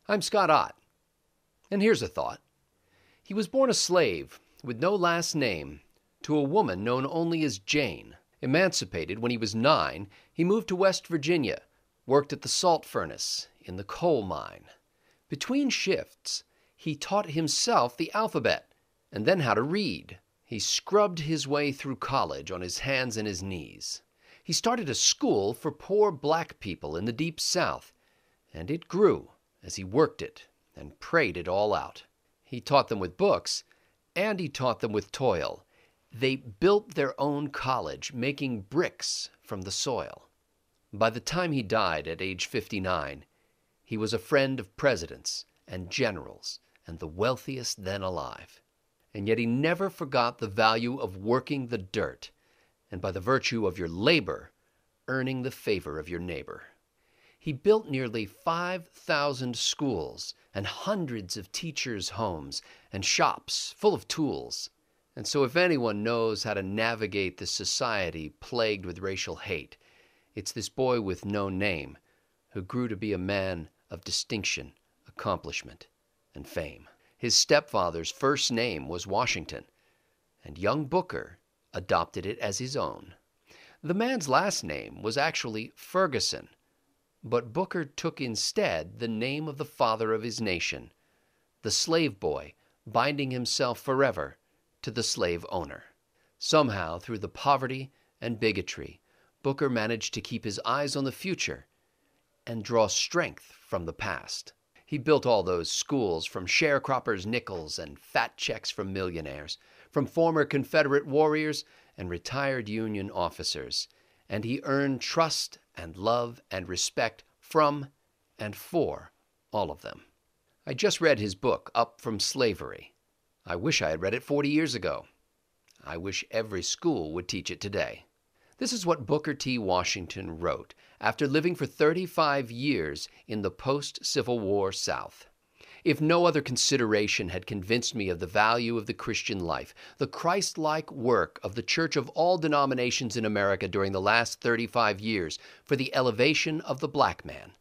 I'm Scott Ott, and here's a thought. He was born a slave with no last name to a woman known only as Jane. Emancipated when he was 9, he moved to West Virginia, worked at the salt furnace, in the coal mine. Between shifts, he taught himself the alphabet and then how to read. He scrubbed his way through college on his hands and his knees. He started a school for poor black people in the Deep South, and it grew as he worked it and prayed it all out. He taught them with books, and he taught them with toil. They built their own college, making bricks from the soil. By the time he died at age 59, he was a friend of presidents and generals and the wealthiest then alive. And yet he never forgot the value of working the dirt, and by the virtue of your labor, earning the favor of your neighbor. He built nearly 5,000 schools and hundreds of teachers' homes and shops full of tools. And so if anyone knows how to navigate this society plagued with racial hate, it's this boy with no name who grew to be a man of distinction, accomplishment, and fame. His stepfather's first name was Washington, and young Booker adopted it as his own. The man's last name was actually Ferguson, but Booker took instead the name of the father of his nation, the slave boy binding himself forever to the slave owner. Somehow, through the poverty and bigotry, Booker managed to keep his eyes on the future and draw strength from the past. He built all those schools from sharecroppers' nickels and fat checks from millionaires, from former Confederate warriors and retired Union officers, and he earned trust and love and respect from and for all of them. I just read his book, Up From Slavery. I wish I had read it 40 years ago. I wish every school would teach it today. This is what Booker T. Washington wrote after living for 35 years in the post-Civil War South. If no other consideration had convinced me of the value of the Christian life, the Christ-like work of the church of all denominations in America during the last 35 years for the elevation of the black man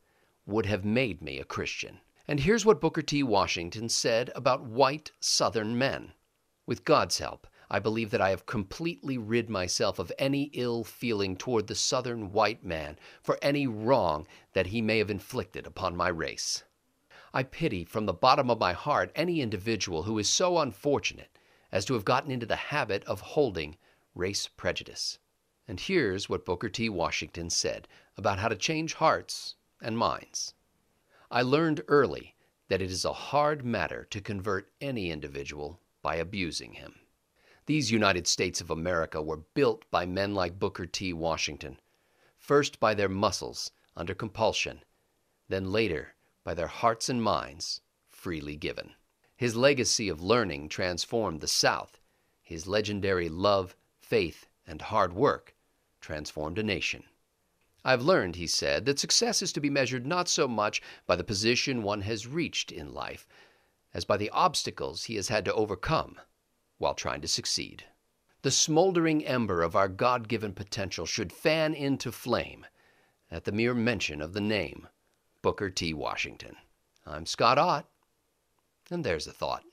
would have made me a Christian. And here's what Booker T. Washington said about white Southern men. With God's help, I believe that I have completely rid myself of any ill feeling toward the Southern white man for any wrong that he may have inflicted upon my race. I pity from the bottom of my heart any individual who is so unfortunate as to have gotten into the habit of holding race prejudice. And here's what Booker T. Washington said about how to change hearts and minds. I learned early that it is a hard matter to convert any individual by abusing him. These United States of America were built by men like Booker T. Washington, first by their muscles under compulsion, then later by their hearts and minds freely given. His legacy of learning transformed the South. His legendary love, faith, and hard work transformed a nation. I've learned, he said, that success is to be measured not so much by the position one has reached in life as by the obstacles he has had to overcome while trying to succeed. The smoldering ember of our God-given potential should fan into flame at the mere mention of the name Booker T. Washington. I'm Scott Ott, and there's a thought.